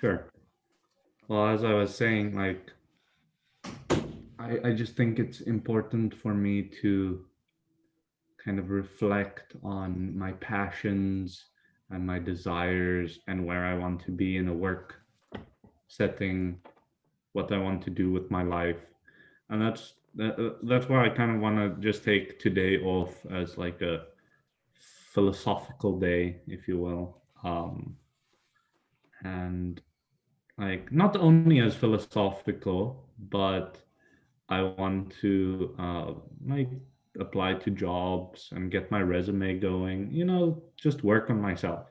Sure. Well, as I was saying, like, I just think it's important for me to kind of reflect on my passions and my desires and where I want to be in a work setting, what I want to do with my life. And that's why I kind of want to just take today off as like a philosophical day, if you will. And like not only as philosophical, but I want to like apply to jobs and get my resume going. Just work on myself.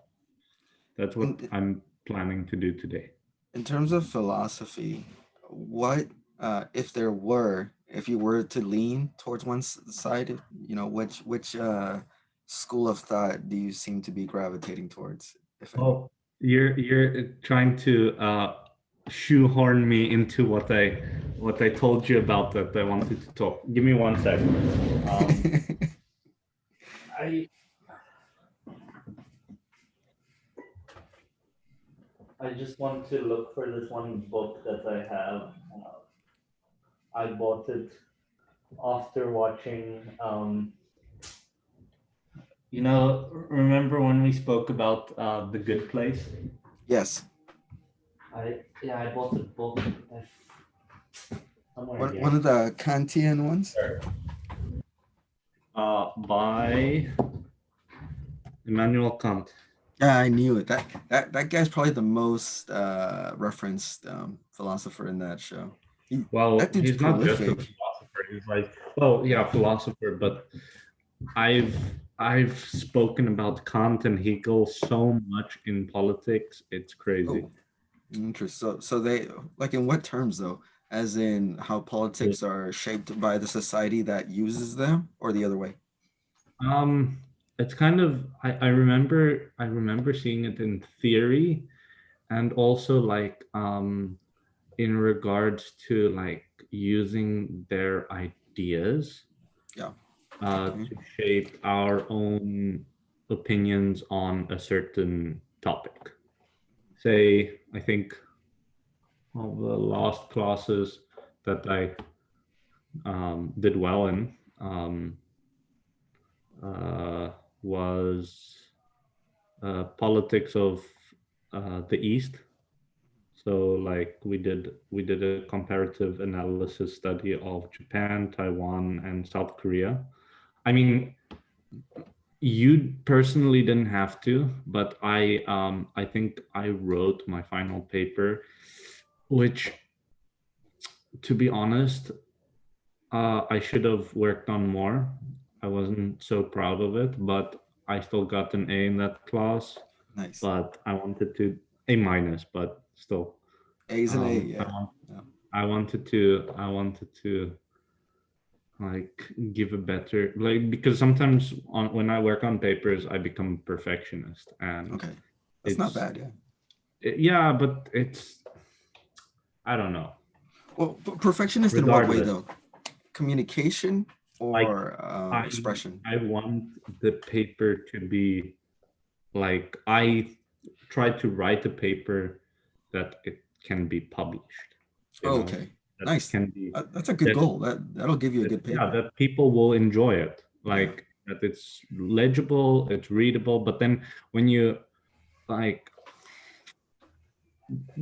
That's what In I'm planning to do today. in terms of philosophy, what if you were to lean towards one side, which school of thought do you seem to be gravitating towards, if any? Oh, you're trying to shoehorn me into what I told you about that I wanted to talk. Give me 1 second. I I just want to look for this one book that I have. I bought it after watching. Remember when we spoke about The Good Place? Yes, I bought the book somewhere one here. of the Kantian ones. By Immanuel Kant. Yeah, I knew it. That guy's probably the most referenced philosopher in that show. That Well, dude's he's not just a prolific. philosopher. He's like, well, yeah, philosopher, but I've I've spoken about Kant and Hegel so much in politics. It's crazy. Oh, interesting. So they like in what terms though? As in how politics are shaped by the society that uses them, or the other way? Um, it's kind of I remember seeing it in theory and also like in regards to like using their ideas Yeah. Okay. to shape our own opinions on a certain topic. Say, I think one of the last classes that I did well in uh, was politics of the East. So like we did a comparative analysis study of Japan, Taiwan, and South Korea. I mean, you personally didn't have to, but I think I wrote my final paper, which, to be honest, I should have worked on more. I wasn't so proud of it, but I still got an A in that class. Nice. But I wanted to A minus, but still, A's and A. um, I Yeah. want, Yeah. I wanted to like give a better like because sometimes when I work on papers, I become a perfectionist, and Okay. That's not it's bad. Yeah. yeah, but it's I don't know. Well, perfectionist in what way Regardless, though? Communication like or I expression? I want the paper to be like I try to write a paper that it can be published, you Oh, know, okay. that it Nice. can be That's a good that goal. That'll give you a that good yeah, paper. that people will enjoy it, Yeah. like that it's legible, it's readable. But then when you like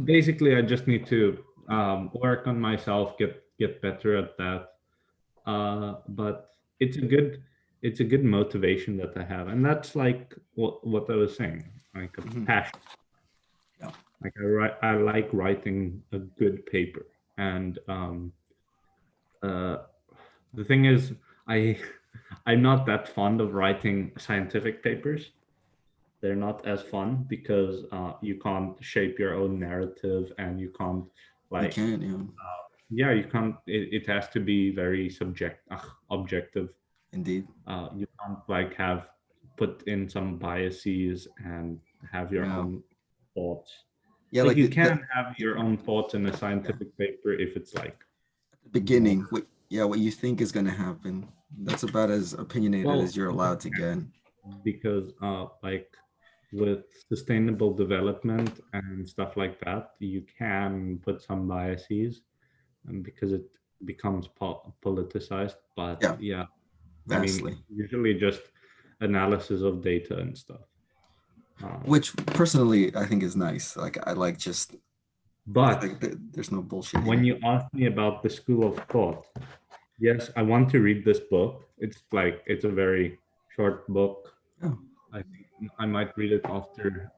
basically I just need to work on myself, get better at that. But it's a good it's a good motivation that I have, and that's like what I was saying, like a Hmm. passion. Yeah. Like I like writing a good paper, and uh, the thing is, I I'm not that fond of writing scientific papers. They're not as fun because you can't shape your own narrative, and you can't You like can. Yeah. yeah, you can't. It has to be very objective. Indeed. You can't like have put in some biases and have your Yeah. own thoughts. Yeah. Like Like you the can have your own thoughts in a yeah. scientific paper if it's like At the more beginning, what you think is gonna happen. That's about as opinionated well as you're you allowed to get. can because like with sustainable development and stuff like that, you can put some biases, and because it becomes politicized. But Yeah, yeah, I mean, vastly. it's usually just analysis of data and stuff. Um, Which personally I think is nice. Like I like just but like there's no bullshitting. when you ask me about the school of thought, yes, I want to read this book. It's a very short book. Oh, I think I might read it after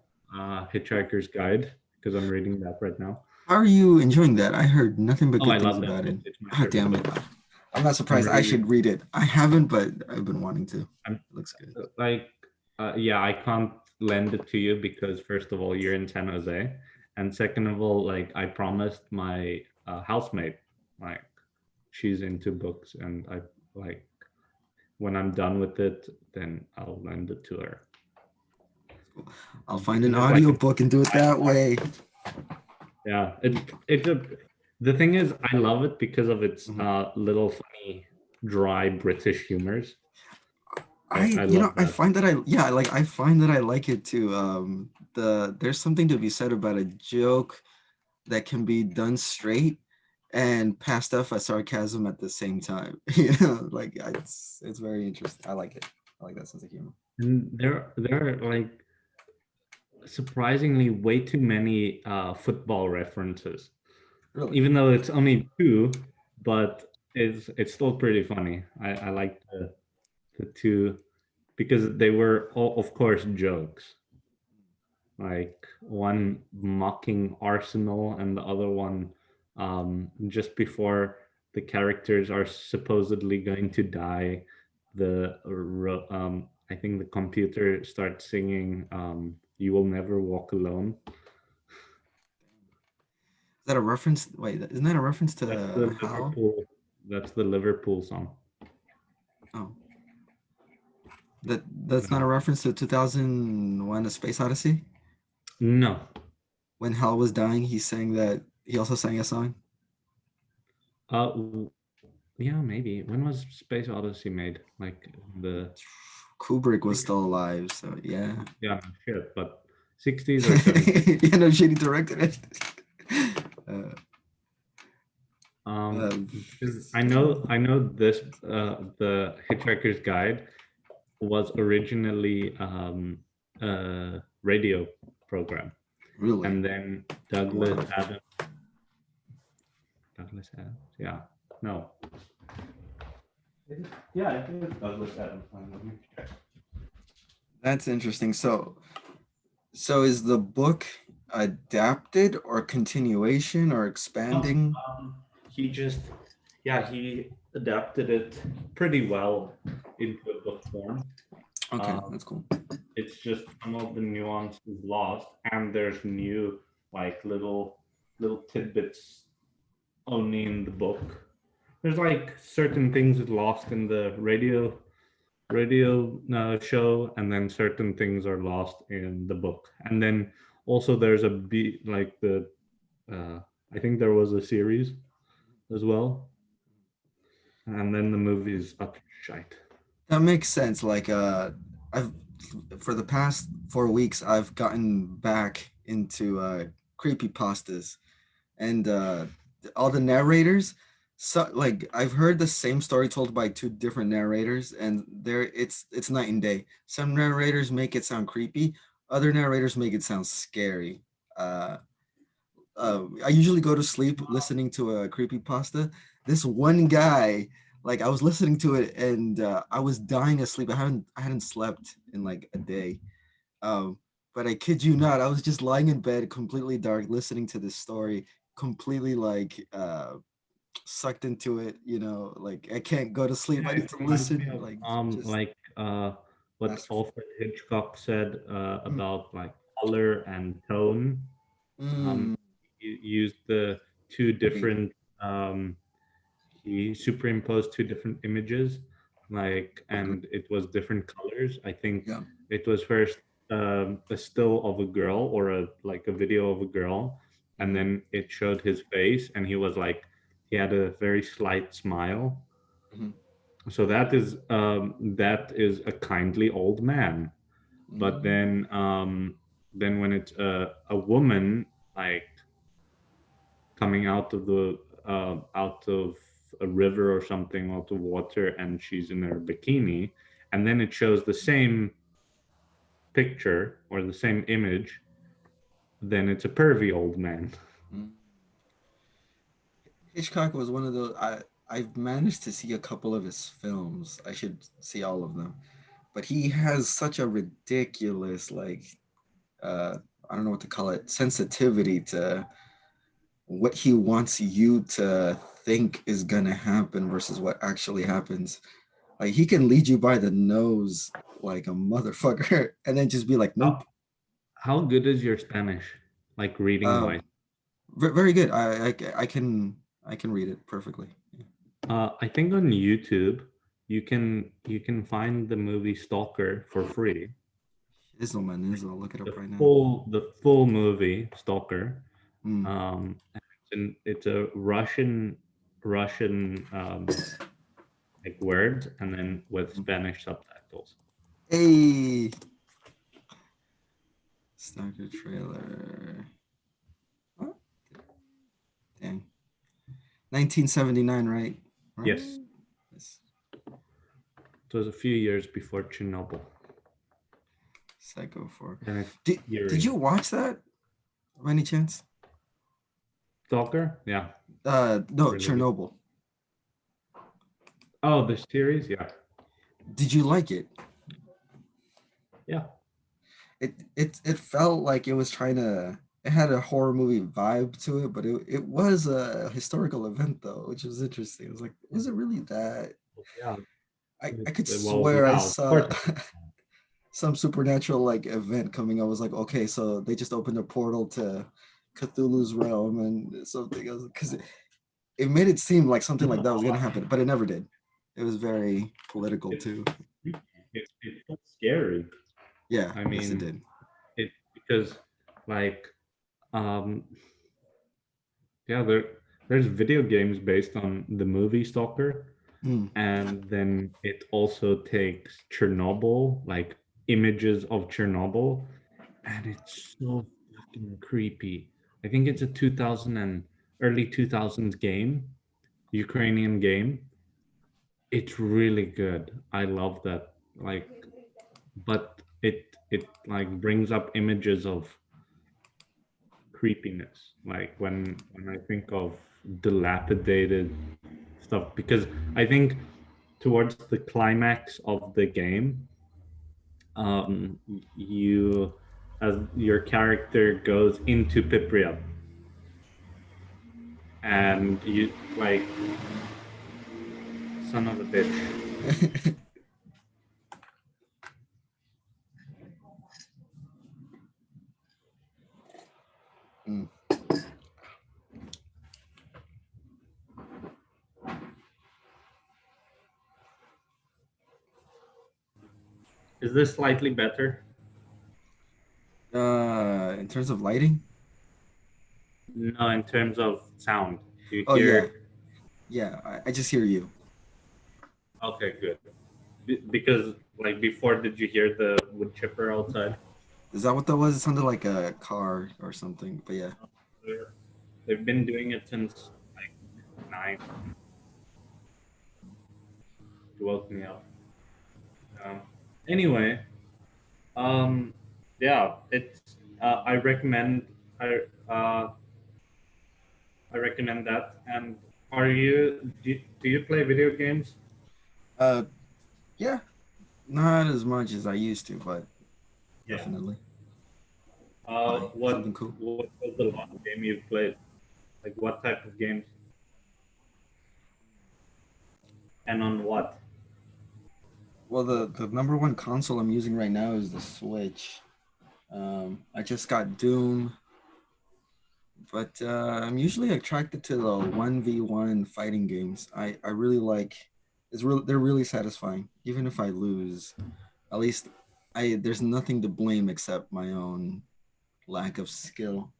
Hitchhiker's Guide because I'm reading that right now. how are you enjoying that? I heard nothing but Oh, I good things love that about it. book. It's my Ah, favorite damn it. book. I'm not I'm surprised. I really, should read it. I haven't, but I've been wanting to. I'm It looks good. like, yeah, I can't lend it to you because first of all, you're in San Jose, and second of all, like, I promised my housemate, like, she's into books, and I like when I'm done with it, then I'll lend it to her Cool. I'll find an because it's like a audiobook and do it that way. yeah, it's a the thing is I love it because of its Mhm. little funny dry British humors. I You love know, I that. find that I find that I like it too. There's something to be said about a joke that can be done straight and passed off as sarcasm at the same time. You know, like it's very interesting. I like it. I like that sense of humor. And there are like surprisingly way too many football references, Really. even though it's only two, but it's still pretty funny. I like the two because they were all, of course, jokes. Like one mocking Arsenal and the other one just before the characters are supposedly going to die. I think the computer starts singing "You Will Never Walk Alone." Is that a reference? Wait, isn't that a reference That's the to Hal? Liverpool. That's the Liverpool song. Oh, that's not a Uh, reference to 2001: A Space Odyssey. no, When Hal was dying, he sang that. He also sang a song. uh, yeah, maybe. When was Space Odyssey made? Like the Kubrick was still 60s? alive, so yeah. Yeah, no shit, but 60s or 70s. Yeah, no shit, he directed it. Uh, uh, Because I know this the Hitchhiker's Guide was originally a radio program, really? and then Wow. Douglas Adams, yeah, no, yeah, I think it's Douglas Adams. Let me check. That's interesting. So is the book adapted or continuation or No, expanding? he just yeah he adapted it pretty well into a book form. Okay, Um, that's cool. it's just some of the nuance is lost, and there's new like little tidbits only in the book. There's like certain things is lost in the radio show, and then certain things are lost in the book, and then also there's a like the uh, I think there was a series as well, and then the movie's utter shite. That makes sense. Like I've for the past 4 weeks I've gotten back into creepy pastas and all the narrators, so like I've heard the same story told by two different narrators and there it's night and day. Some narrators make it sound creepy, other narrators make it sound scary. uh I usually go to sleep listening to a creepy pasta. This one guy, like I was listening to it and I was dying asleep. I hadn't slept in like a day. um but I kid you not, I was just lying in bed completely dark listening to this story, completely like sucked into it, you know, like I can't go to sleep, I Yeah, need it to reminds me listen, of like just what masterful. Alfred Hitchcock said Mm, about like color and tone. mm, Um, he used the two agreed. different he superimposed two different images, like, Agreed. and it was different colors. I think Yeah. it was first a still of a girl or a like a video of a girl, and Mhm, then it showed his face, and he was like he had a very slight smile. mhm. So that is a kindly old man. But Mm, then when it's a woman like coming out of the out of a river or something, out of water, and she's in her bikini, and then it shows the same picture or the same image, then it's a pervy old man. mm. Hitchcock was one of those. I've managed to see a couple of his films. I should see all of them. But he has such a ridiculous uh I don't know what to call it, sensitivity to what he wants you to think is gonna happen versus what actually happens. Like he can lead you by the nose like a motherfucker and then just be like, nope. How, how good is your Spanish, like reading Uh, wise? very good. I can read it perfectly. I think on YouTube you can find the movie Stalker for free. Izzle man, Izzle. Look it up The right now. full movie Stalker. Mm. It's a Russian like words, and then with Spanish subtitles. Hey, Stalker trailer. Oh, dang. 1979, right? Yes, Right. Yes. it was a few years before Chernobyl, Psycho 4. and it's Did eerie. you watch that by any chance? Stalker, yeah, No, really good. Chernobyl. Oh, the series, yeah, Did you like it? yeah. It felt like it was trying to. It had a horror movie vibe to it, but it was a historical event though, which was interesting. It was like, is it really that? Yeah, I could well, swear I yeah, of course. saw some supernatural like event coming. I was like, okay, so they just opened a portal to Cthulhu's realm and something else because it made it seem like something like that was gonna happen, but it never did. It was very political It's too. it's scary. Yeah, I yes, it mean, did. it because like um yeah, there's video games based on the movie Stalker, Mm. and then it also takes Chernobyl, like images of Chernobyl, and it's so fucking creepy. I think it's a 2000 and early 2000s game, Ukrainian game. It's really good. I love that. Like, but it like brings up images of creepiness. Like when I think of dilapidated stuff, because I think towards the climax of the game, you as your character goes into Pripyat, and you like son of a bitch. Mm. Is this slightly better? In terms of lighting, No, in terms of sound. Do you oh yeah, hear? yeah. I just hear you. Okay, good. Because like before, did you hear the wood chipper outside? Is that what that was? It sounded like a car or something. But yeah. They've been doing it since like nine. It woke me up. Um, anyway, um, yeah, it's. I I recommend that. And do you play video games? Uh, yeah. Not as much as I used to, but Yeah. definitely. Uh, Why? what Something cool. what was the last game you've played? Like what type of games and on what? Well, the number one console I'm using right now is the Switch. I just got Doom, but I'm usually attracted to the 1v1 fighting games. I really like. They're really satisfying, even if I lose. At least I there's nothing to blame except my own lack of skill.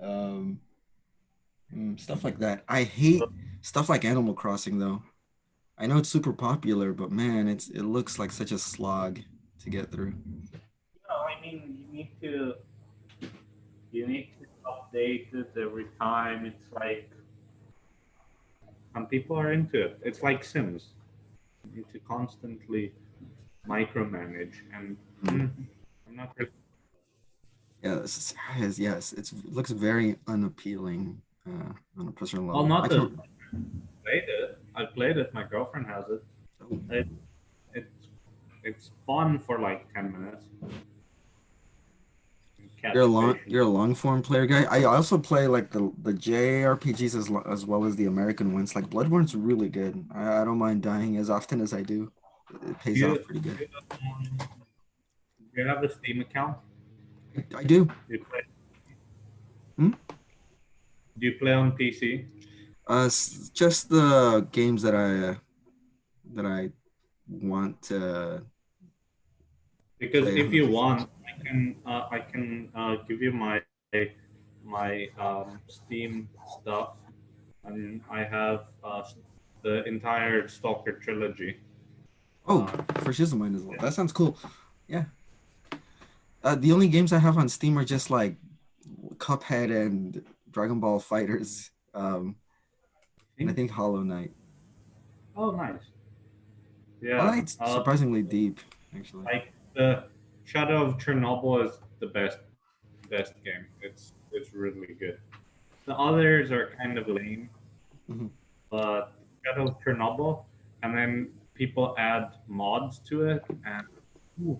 Um, Stuff like that. I hate stuff like Animal Crossing though. I know it's super popular, but man, it looks like such a slog to get through. No, I mean you need to update it every time. It's like some people are into it. It's like Sims. You need to constantly micromanage, and Mm. I'm not really. Yeah, yes, it looks very unappealing on a personal Well, level. I not as can't. played it. I played it. My girlfriend has it. Oh, it it's it's fun for like 10 minutes. you're a Catch long patients. you're a long form player guy. I also play like the JRPGs as well as the American ones. Like Bloodborne's really good. I don't mind dying as often as I do. It pays Do off you, pretty good. do you have a Steam account? I do. Do you play? Hmm? Do you play on PC? Just the games that I want to Because play if you 100%. want, I can give you my Steam stuff, and I have the entire Stalker trilogy. Oh, Uh, for shiz of mine as well. That sounds cool. Yeah. The only games I have on Steam are just like Cuphead and Dragon Ball Fighters, and I think Hollow Knight. oh, nice. Hollow Yeah. Knight's surprisingly deep, actually. Like the Shadow of Chernobyl is the best game. It's really good. The others are kind of lame, Mhm. but Shadow of Chernobyl, and then people add mods to it, and ooh,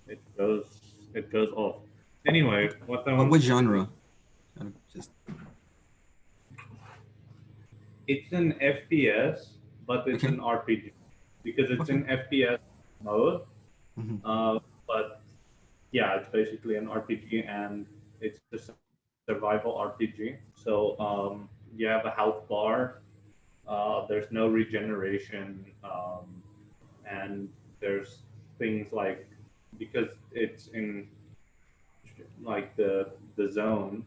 it goes off. Anyway, what I What wanted to genre? Just it's an FPS, but it's okay. an RPG because it's Okay. in FPS mode. Mhm. But yeah, it's basically an RPG, and it's a survival RPG. So you have a health bar. There's no regeneration, and there's things like because it's in like the zone,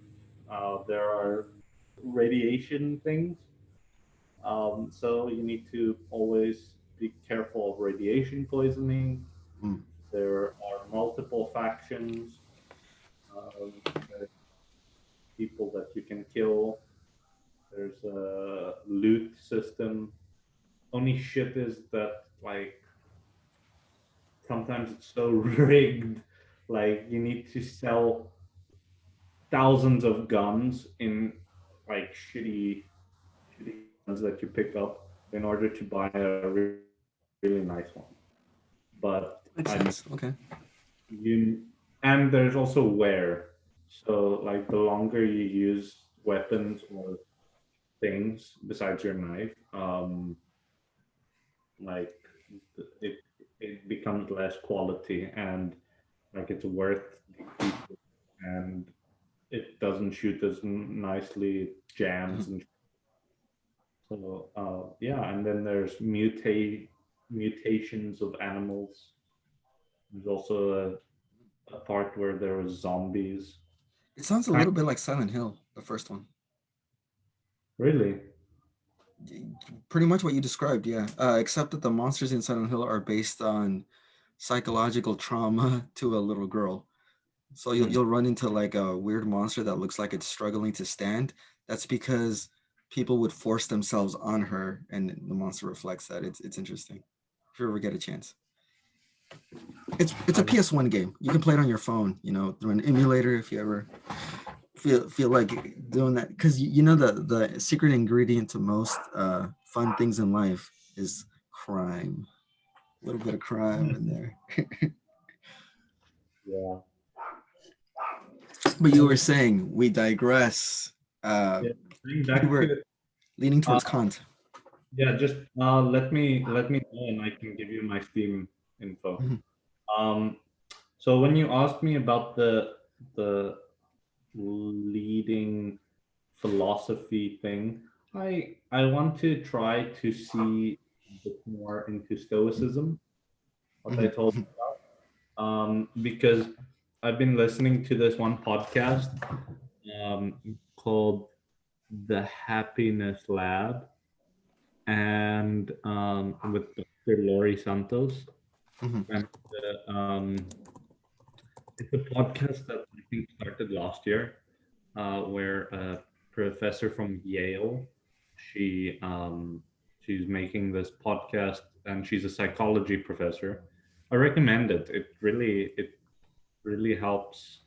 there are radiation things. So you need to always be careful of radiation poisoning. Mm. There are multiple factions. Um, there's people that you can kill. There's a loot system. Only shit is that like sometimes it's so rigged. Like you need to sell thousands of guns in like shitty guns that you pick up in order to buy a really nice one. But I mean, Makes sense. Okay. you and there's also wear. So like the longer you use weapons or things besides your knife, like it it becomes less quality and like it's worth decreasing and it doesn't shoot as nicely, it jams Mhm. and so yeah, and then there's mutations of animals. There's also a part where there was zombies. It sounds a Kind little bit like Silent Hill, the first one. really. Pretty much what you described, yeah. Except that the monsters in Silent Hill are based on psychological trauma to a little girl. So Hmm. you'll run into like a weird monster that looks like it's struggling to stand. That's because people would force themselves on her, and the monster reflects that. It's interesting. If you ever get a chance, it's a I've, PS1 game. You can play it on your phone. You know, through an emulator if you ever feel like doing that. Because you know the secret ingredient to most fun things in life is crime. A little bit of crime in there. yeah. But you And were saying we digress. Uh, yeah, going we back were to leaning uh, towards Kant. yeah, just let me know and I can give you my Steam info. Mhm. Um, so when you asked me about the leading philosophy thing, I want to try to see a bit more into Stoicism, what I Mhm. told because I've been listening to this one podcast called The Happiness Lab and with Dr. Laurie Santos. Mhm. And it's a podcast that I think started last year, where a professor from Yale, she she's making this podcast, and she's a psychology professor. I recommend it. It really helps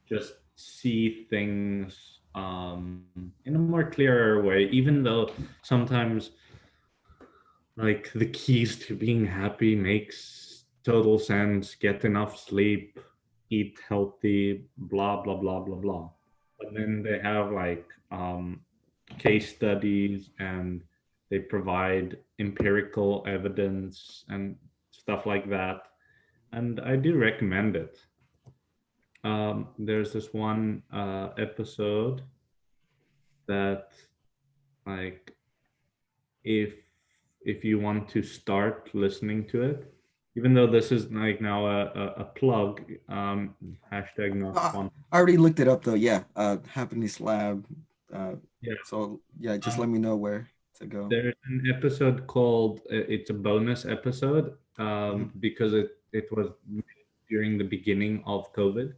just see things in a more clearer way, even though sometimes like the keys to being happy makes total sense. Get enough sleep, eat healthy, blah blah blah blah blah. But then they have like case studies, and they provide empirical evidence and stuff like that. And I do recommend it. There's this one episode that, like, if you want to start listening to it, even though this is like now a plug, hashtag not Ah, sponsor. I already looked it up though. Yeah, Happiness Lab. Uh, Yeah. so yeah, just um, let me know where to go. there's an episode called, it's a bonus episode, Hmm. because it was during the beginning of COVID.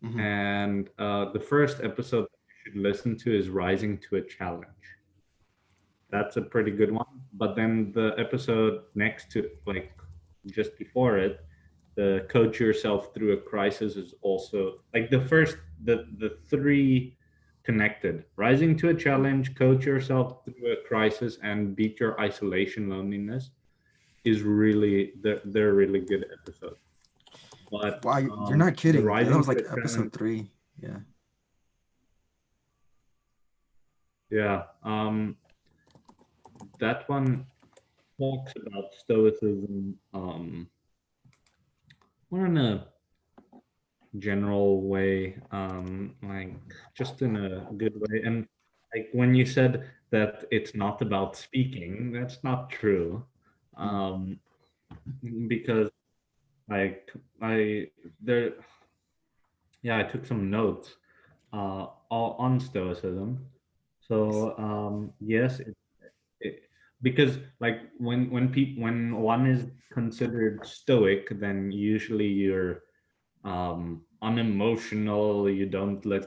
Hmm. And the first episode that you should listen to is Rising to a Challenge. That's a pretty good one. But then the episode next to, like, just before it, the Coach Yourself Through a Crisis, is also like the three connected. Rising to a Challenge, Coach Yourself Through a Crisis, and Beat Your Isolation Loneliness is really, they're really good episodes. But Wow, you're not the kidding. Yeah, that Rising was to like a Challenge, episode 3. Yeah. yeah, that one talks about stoicism, more in a general way, like just in a good way. And like when you said that it's not about speaking, that's not true. Mm. Um, because like I there, yeah, I took some notes all on stoicism. Nice. So yes, it, because like when one is considered stoic, then usually you're unemotional. You don't let,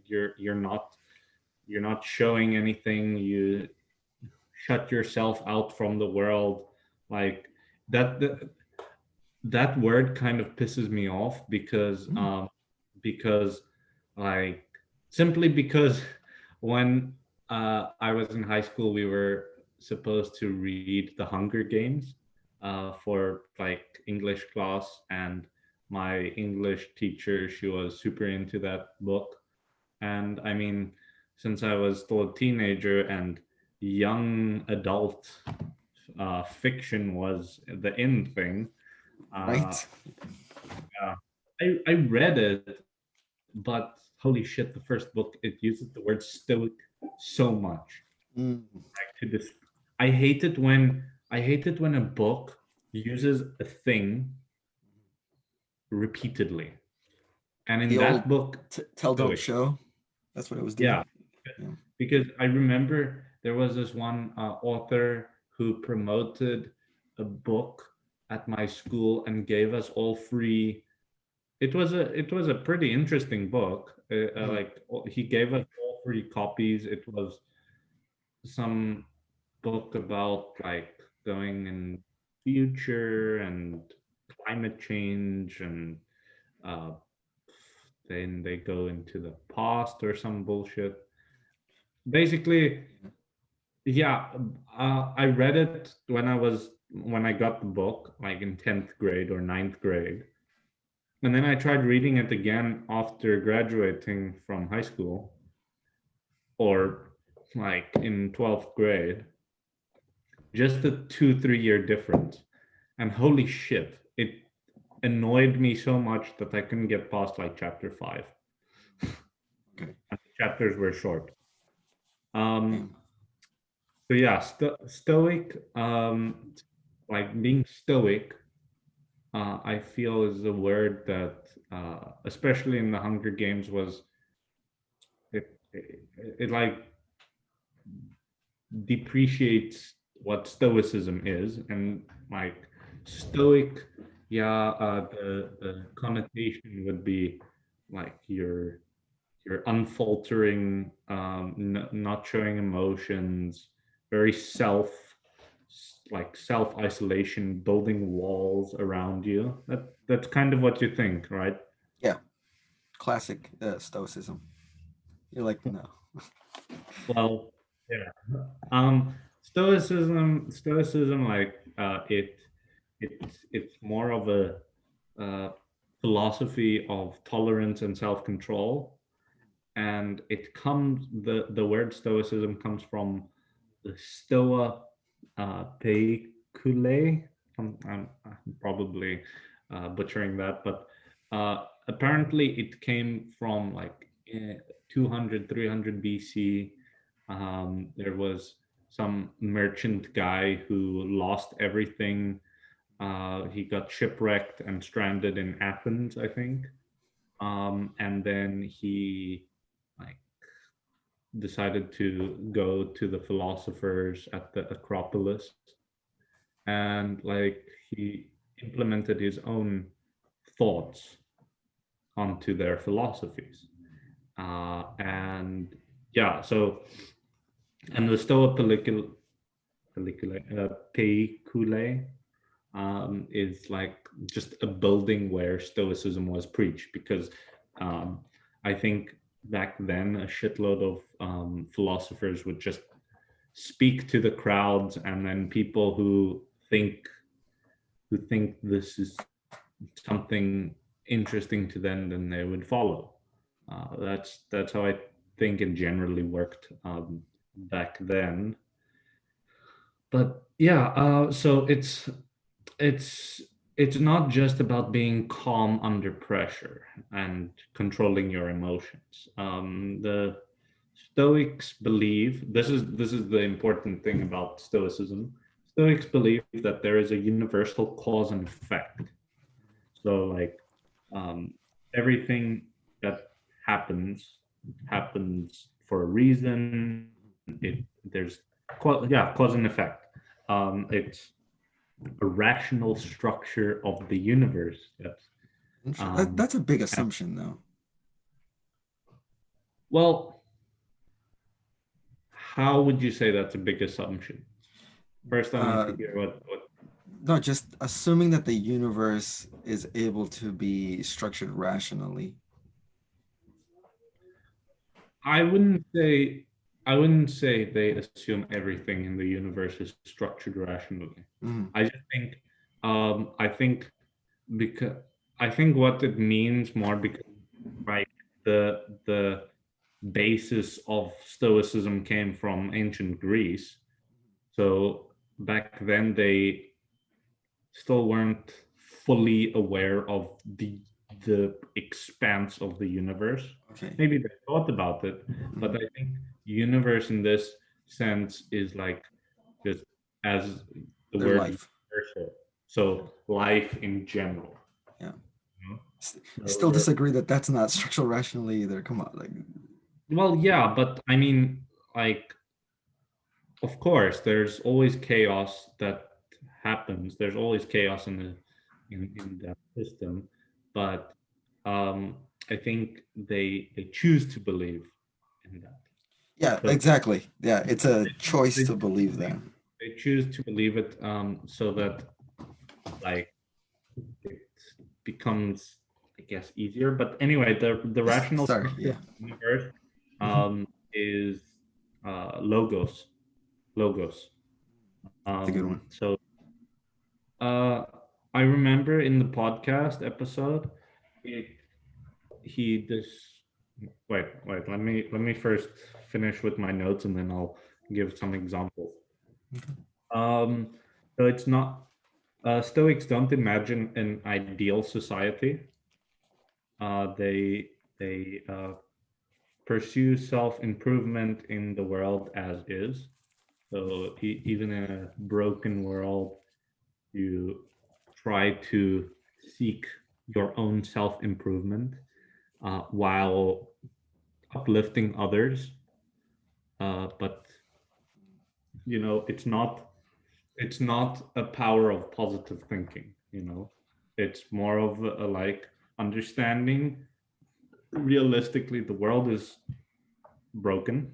you're not showing anything. You shut yourself out from the world. Like that that word kind of pisses me off, Mm. because like simply because when I was in high school, we were supposed to read the Hunger Games for like English class. And my English teacher, she was super into that book. And I mean, since I was still a teenager and young adult fiction was the in thing, uh, Right? yeah, I read it, but holy shit, the first book, it uses the word stoic so much. Mm. Like to this, I hate it when a book uses a thing repeatedly. And in The old that book, tell don't stoic, show. That's what it was yeah, doing. Yeah. because I remember there was this one author who promoted a book at my school and gave us all free. It was a pretty interesting book. Mm. He gave us all free copies. It was some book about like going in future and climate change, and uh, then they go into the past or some bullshit. Basically, Yeah. yeah, I read it when I got the book, like in 10th grade or ninth grade. And then I tried reading it again after graduating from high school, or like in 12th grade. Just a 2 3 year difference. And holy shit, it annoyed me so much that I couldn't get past like chapter 5. Okay. And the chapters were short. Um, Damn. so yeah, stoic, like being stoic, I feel is a word that, especially in the Hunger Games, was it like depreciates what stoicism is. And like Stoic, yeah, the connotation would be like you're unfaltering, not showing emotions, very like self isolation, building walls around you. That's kind of what you think, right? Yeah, classic stoicism. You're like, no. Well, yeah. Stoicism, like it's more of a uh, philosophy of tolerance and self control, and the word stoicism comes from the stoa peicule. I'm probably butchering that, but apparently it came from like 200 BC. There was some merchant guy who lost everything. He got shipwrecked and stranded in Athens, I think. And then he like decided to go to the philosophers at the Acropolis, and like he implemented his own thoughts onto their philosophies. And yeah, so and the Stoa Peicule is like just a building where Stoicism was preached, because um, I think back then a shitload of philosophers would just speak to the crowds, and then people who think this is something interesting to them, then they would follow. That's how I think it generally worked back then. But yeah, so it's it's not just about being calm under pressure and controlling your emotions. The Stoics believe this is the important thing about Stoicism. Stoics believe that there is a universal cause and effect. So like um, everything that happens happens for a reason. There's yeah, cause and effect. It's a rational structure of the universe. Um, That's a big and- assumption, though. well, how would you say that's a big assumption? First, I want to Uh, hear what no, just assuming that the universe is able to be structured rationally. I wouldn't say. I wouldn't say they assume everything in the universe is structured rationally. Mm, I just think. I think because I think what it means more, because right, the basis of Stoicism came from ancient Greece. So back then they still weren't fully aware of the expanse of the universe. okay, Maybe they thought about it, but mm, I think universe in this sense is like just as the their word life. universal. So life in general. Yeah. You know? Still So disagree that that's not structural rationally either. Come on, like, well, yeah, but I mean, like, of course, there's always chaos that happens. There's always chaos in the system, but um, I think they choose to believe in that. yeah, So exactly. Yeah, it's a choice they to choose to believe that. believe, they choose to believe it, so that like it becomes, I guess, easier. But anyway, the rational Sorry, structure yeah, of the universe mhm, is logos. Logos. it's a good one. So uh, I remember in the podcast episode, it, he this wait. Let me first finish with my notes, and then I'll give some examples. Um, so it's not Stoics don't imagine an ideal society. They pursue self improvement in the world as is. So even in a broken world, you try to seek your own self improvement while uplifting others. But it's not. it's not a power of positive thinking, it's more of a like understanding realistically the world is broken,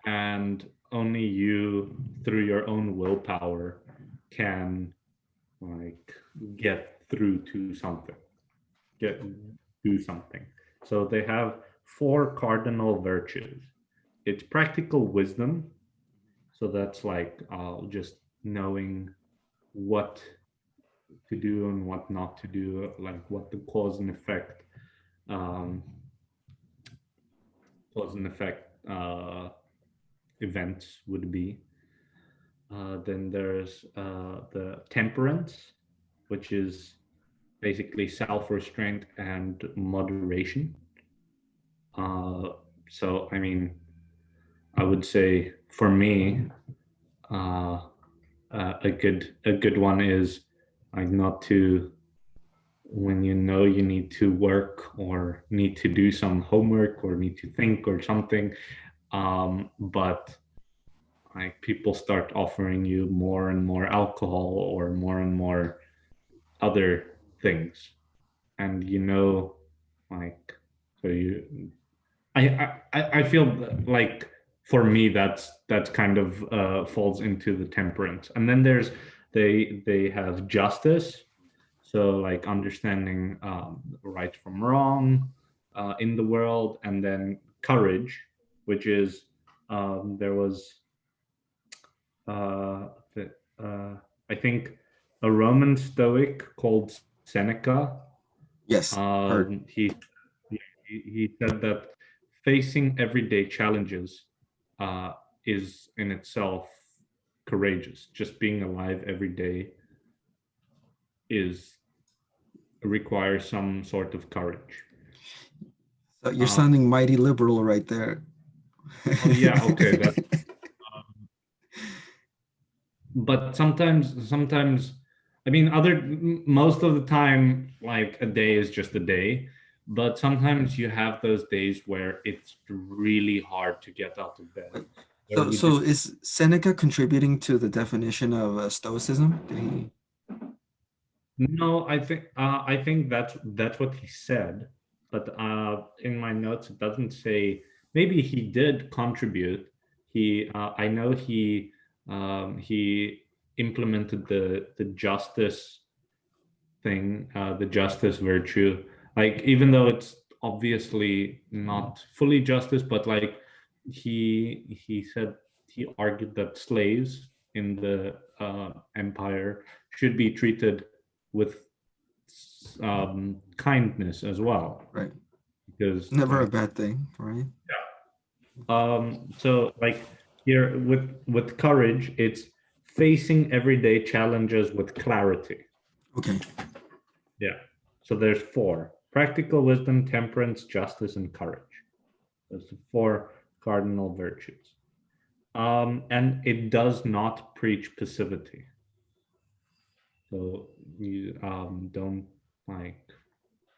and only you through your own willpower can like get through to something, get do something. So they have four cardinal virtues. It's practical wisdom, so that's like just knowing what to do and what not to do, like what the um, cause and effect events would be. Then there's the temperance, which is basically self-restraint and moderation. Uh, so, I mean, I would say for me, uh, a good one is like not to, when you know you need to work or need to do some homework or need to think or something, but like people start offering you more and more alcohol or more and more other things, and like, so I feel like for me that's kind of falls into the temperance. And then they have justice, so like understanding right from wrong in the world. And then courage, which is there was uh, the, I think a Roman Stoic called Seneca. Yes, heard. He said that facing everyday challenges uh, is in itself courageous. Just being alive every day is requires some sort of courage. So you're Uh, sounding mighty liberal right there. oh yeah, okay. But sometimes, I mean, most of the time, like a day is just a day. But sometimes you have those days where it's really hard to get out of bed, where So, you so just is Seneca contributing to the definition of Stoicism? Did he? no. I think that's what he said, but in my notes it doesn't say. Maybe he did contribute. I know he implemented the justice thing, the justice virtue. Like, even though it's obviously not fully justice, but like he said, he argued that slaves in the empire should be treated with kindness as well, Right. because Never a like bad thing, right? so like here with courage, it's facing everyday challenges with clarity. Okay. Yeah. So there's four: practical wisdom, temperance, justice, and courage. Those the four cardinal virtues. And it does not preach passivity. So you don't like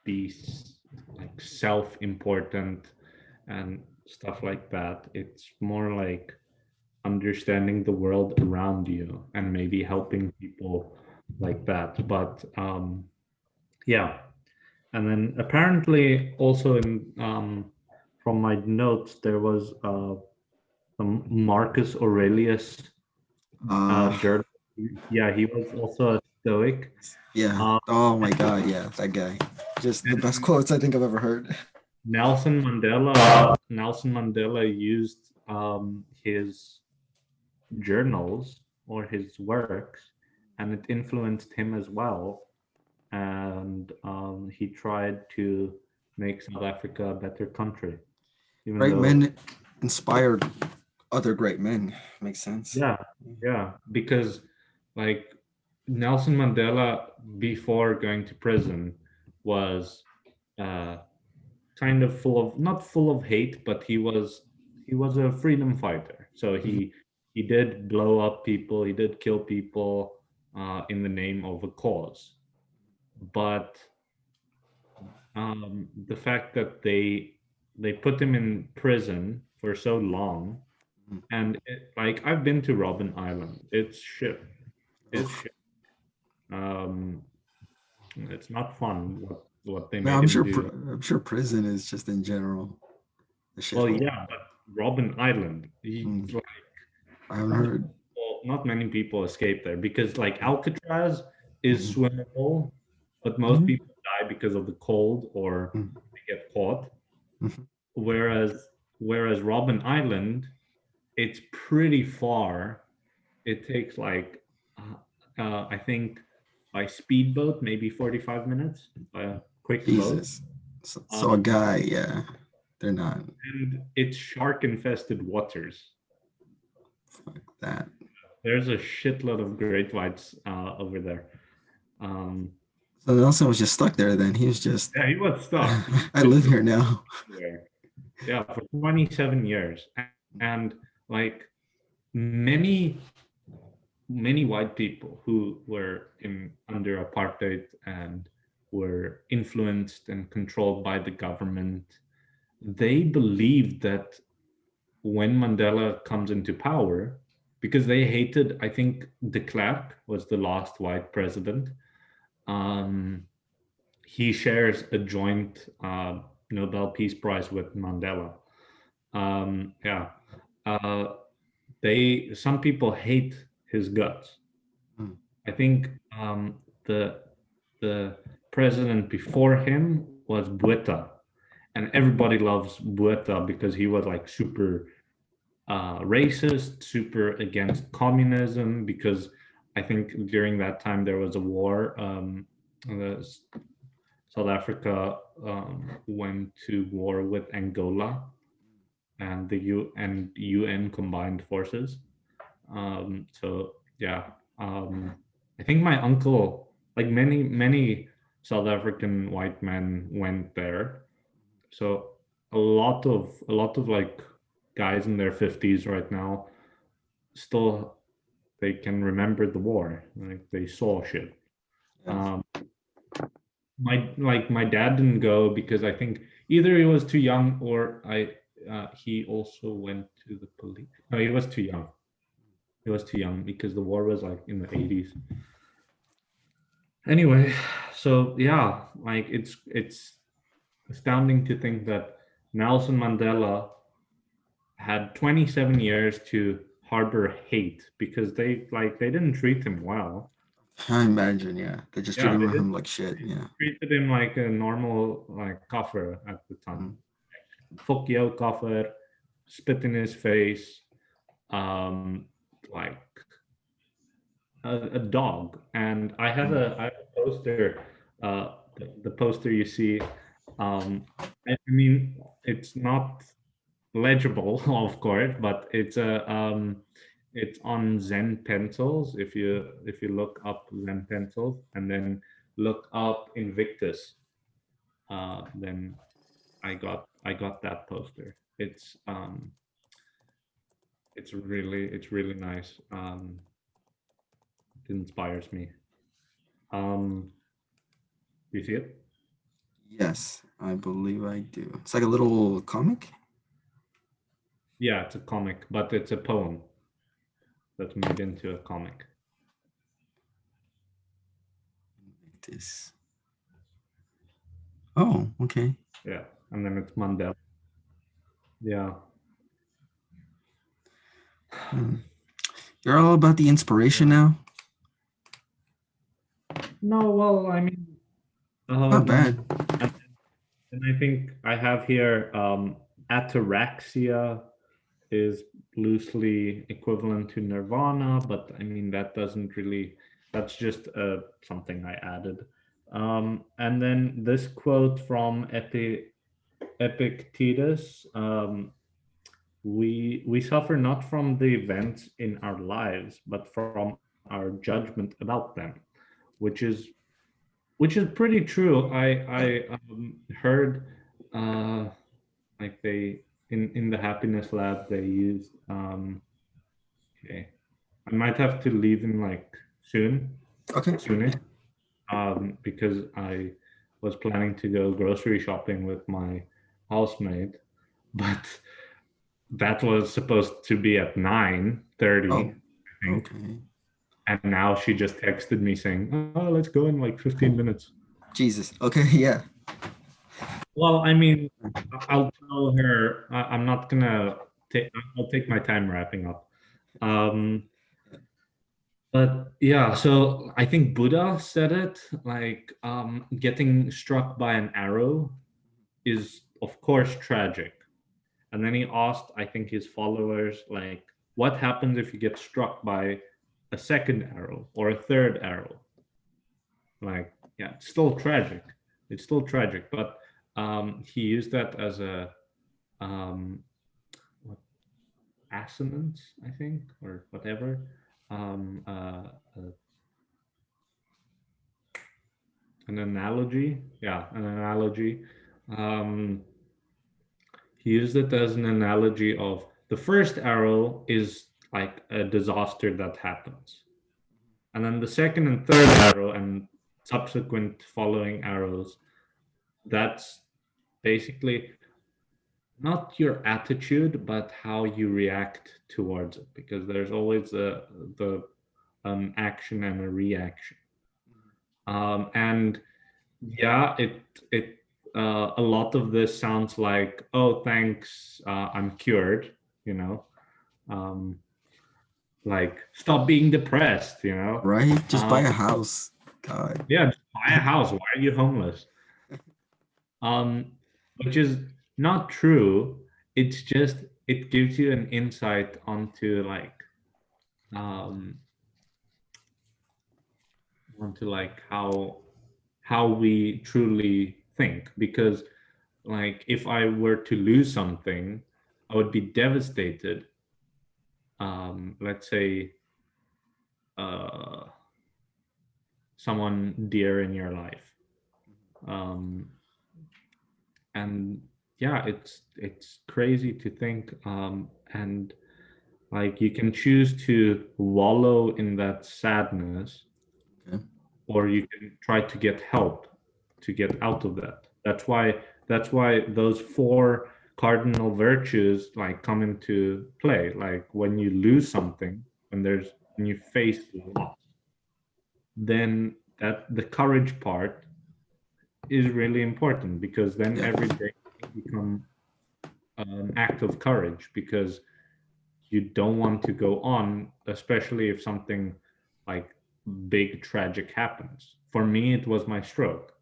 be like self-important and stuff like that. It's more like understanding the world around you and maybe helping people like that. But yeah. And then apparently also in from my notes there was some Marcus Aurelius Uh, journal. Yeah, he was also a Stoic. yeah. Um, Oh my God, yeah, that guy. Just the best and quotes I think I've ever heard. Nelson Mandela used his journals or his works, and it influenced him as well. And he tried to make South Africa a better country, even Great though, men inspired other great men. Makes sense. yeah, yeah, because like Nelson Mandela before going to prison was uh, kind of full of, not full of hate, but he was a freedom fighter. So Mhm. he did blow up people, he did kill people in the name of a cause. But the fact that they put him in prison for so long, Mm. And like I've been to Robben Island. It's shit. It's Oof. shit. Um, it's not fun what they No, made him do. I'm sure prison is just in general a Well, shithole. yeah, but Robben Island, Mm. like, I haven't heard. not many people escape there because like Alcatraz is Mhm. swimmable, but most Mhm. people die because of the cold or Mhm. they get caught. Mhm. Whereas Robben Island, it's pretty far. It takes like I think by speedboat maybe 45 minutes by a quick boat. Jesus. So a Um, guy, yeah, they're not. and it's shark infested waters. Fuck that. There's a shitload of great whites over there. Um, So Nelson was just stuck there then. He was just, yeah, he was stuck. He I live couldn't here now. go anywhere. Yeah, for 27 years. And like many many white people who were in under apartheid and were influenced and controlled by the government, they believed that when Mandela comes into power, because they hated, I think de Klerk was the last white president. Um, he shares a joint Nobel Peace Prize with Mandela. Yeah, uh, they some people hate his guts. Mm. I think the president before him was Bueta, and everybody loves Bueta because he was like super racist, super against communism. Because I think during that time there was a war. The South Africa went to war with Angola, and the UN combined forces. So yeah, I think my uncle, like many South African white men, went there. So a lot of like guys in their 50s right now still they can remember the war. Like they saw shit. Yes. Um, my dad didn't go because I think either he was too young or I he also went to the police. No, he was too young. He was too young because the war was like in the 80s. Anyway, so yeah, like it's astounding to think that Nelson Mandela had 27 years to harbor hate because they didn't treat him well. I imagine, yeah. They just Yeah, treated they him didn't like shit, yeah. treated him like a normal like kafir at the time. Mm. Fuck yo kafir, spit in his face, um, like a dog. And Mm. I have a poster, the poster you see. I mean, it's not legible, of course, but it's on Zen pencils. If you look up Zen pencils and then look up Invictus, then I got that poster. It's really nice. It inspires me. Um, you see it? Yes, I believe I do. It's like a little comic. Yeah, it's a comic, but it's a poem that's made into a comic. This. Oh, okay. Yeah, and then it's Mandela. Yeah. Hmm. You're all about the inspiration Yeah. now? No, well, I mean, Not bad. and, and I think I have here ataraxia is loosely equivalent to nirvana, but I mean that doesn't really. That's just something I added. And then this quote from Epictetus: "We suffer not from the events in our lives, but from our judgment about them," which is which is pretty true. I heard uh, like they in the happiness lab they used okay. I might have to leave in like Okay. soonish, Yeah. because I was planning to go grocery shopping with my housemate, but that was supposed to be at 9:30, Oh, I think. okay. And now she just texted me saying, "Oh, let's go in like 15 minutes." Jesus. Okay, yeah. Well, I mean, I'll tell her I'm not gonna take. I'll take my time wrapping up. Um, but yeah, so I think Buddha said it like getting struck by an arrow is of course tragic. And then he asked, I think, his followers, like, what happens if you get struck by a second arrow or a third arrow? Like, yeah, it's still tragic. It's still tragic, but he used that as a um, what, assonance, I think, or whatever. Um, uh, uh, an analogy. Yeah, an analogy. Um, he used it as an analogy of the first arrow is like a disaster that happens. And then the second and third arrow and subsequent following arrows, that's basically not your attitude, but how you react towards it, because there's always the action and a reaction. And yeah, a lot of this sounds like, oh, thanks, I'm cured, you know, um, like stop being depressed, you know. Right? Just buy Um, a house. God. yeah, just buy a house. Why are you homeless? um, which is not true. It's just it gives you an insight um, onto like how we truly think. Because like if I were to lose something, I would be devastated. Let's say uh, someone dear in your life, um, and yeah, it's crazy to think, and like you can choose to wallow in that sadness, Okay. or you can try to get help to get out of that. That's why those four cardinal virtues like come into play. Like when you lose something, when you face loss, then that the courage part is really important, because then Yeah. every day can become an act of courage, because you don't want to go on, especially if something like big tragic happens. For me, it was my stroke.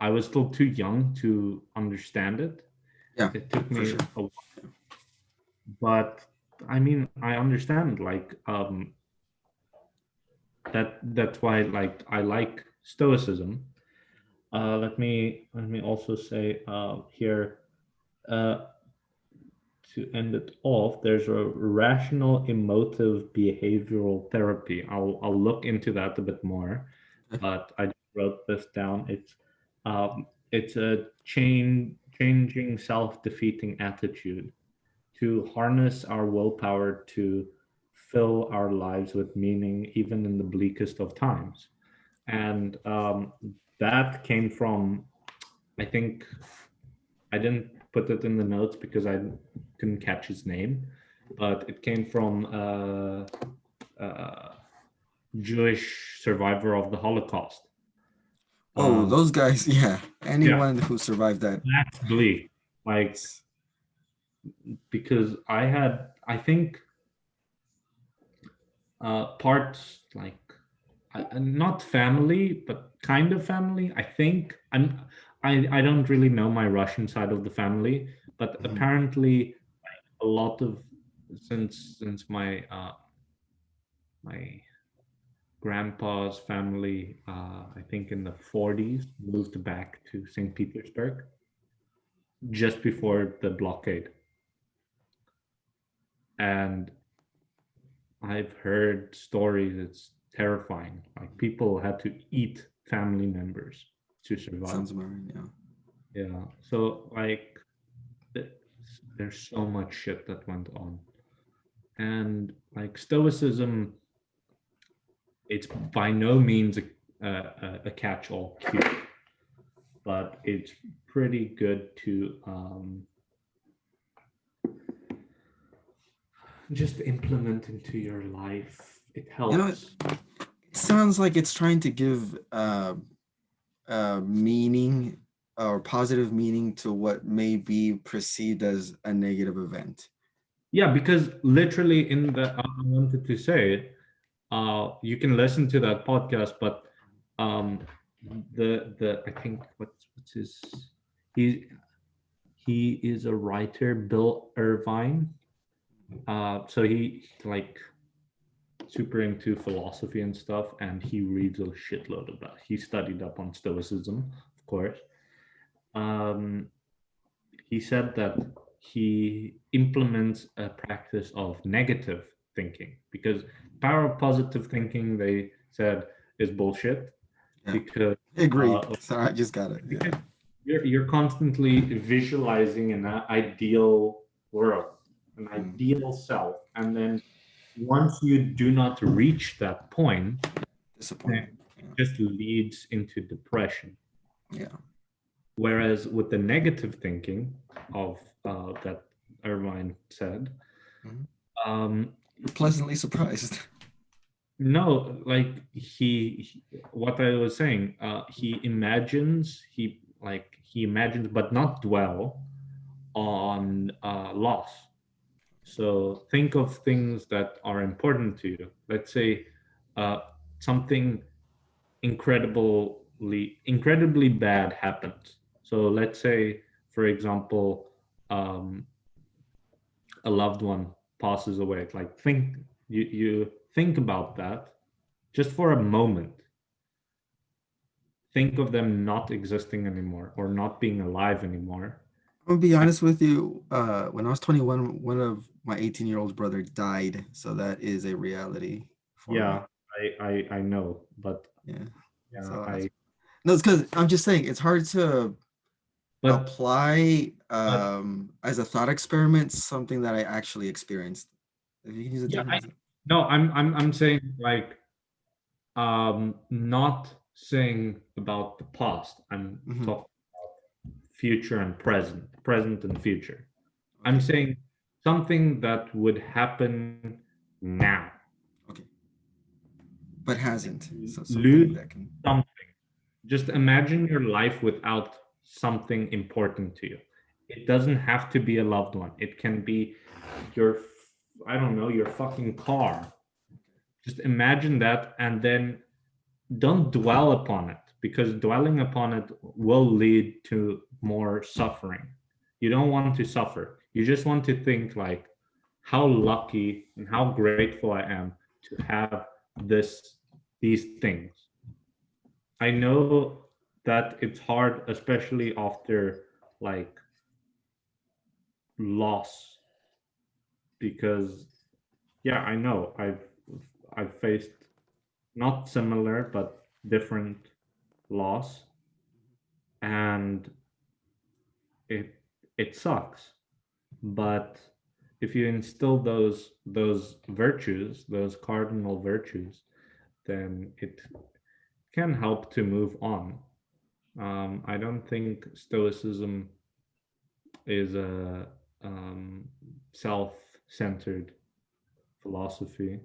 I was still too young to understand it. Yeah, It took for me sure. a while, but I mean, I understand. Like that's why like I like Stoicism. Let me also say here. Uh, to end it off, there's a rational emotive behavioral therapy. I'll look into that a bit more, Okay. but I just wrote this down. It's a changing self-defeating attitude to harness our willpower to fill our lives with meaning, even in the bleakest of times. And that came from, I think, I didn't put it in the notes because I couldn't catch his name, but it came from a Jewish survivor of the Holocaust. Oh, Um, those guys, yeah. yeah, Anyone who survived that. that's bleak. Like because I think parts like not family, but kind of family. I think I don't really know my Russian side of the family, but Mhm. apparently a lot of since my grandpa's family, I think in the 40s, moved back to St. Petersburg just before the blockade. And I've heard stories, it's terrifying. Like people had to eat family members to survive. Sounds about right, yeah. Yeah. So, like, th- there's so much shit that went on. And, like, Stoicism, it's by no means a catch all cure, but it's pretty good just implement into your life. It You know, helps. it sounds like it's trying to give meaning or positive meaning to what may be perceived as a negative event. Yeah, because literally in the I wanted to say, you can listen to that podcast, but um, the I think what's his he he is a writer, Bill Irvine. So he like super into philosophy and stuff, and he reads a shitload of that. He studied up on Stoicism, of course. Um, he said that he implements a practice of negative thinking because power of positive thinking, they said, is bullshit Yeah, because agreed. uh, Sorry, I just got it. Yeah. because you're constantly visualizing an ideal world, an Mm, ideal self, and then once you do not reach that point, then disappointment. it just leads into depression. Yeah. Whereas with the negative thinking of that Irvine said, Mhm. um, You're pleasantly surprised. no, like what I was saying, he imagines, but not dwell on loss. So think of things that are important to you. Let's say uh, something incredibly bad happens. So let's say, for example, um, a loved one passes away. Like you think about that just for a moment. Think of them not existing anymore or not being alive anymore. I'm gonna be And honest with you. When I was 21, one of my 18-year-old brother died, so that is a reality for me. yeah, I know, but Yeah. yeah, So I no, it's because I'm just saying it's hard to but apply but as a thought experiment something that I actually experienced. If you can use a yeah, different no, I'm saying like not saying about the past. I'm hmm talking future and present and future. I'm okay, saying something that would happen now. okay, but hasn't. So something Lose that can something. Just imagine your life without something important to you. It doesn't have to be a loved one. It can be your, I don't know, your fucking car. Just imagine that and then don't dwell upon it because dwelling upon it will lead to more suffering. You don't want to suffer. You just want to think like how lucky and how grateful I am to have this these things. I know that it's hard, especially after like loss, because yeah, I know I've faced not similar but different loss, and it it sucks. But if you instill those virtues, those cardinal virtues, then it can help to move on. I don't think Stoicism is a self-centered philosophy.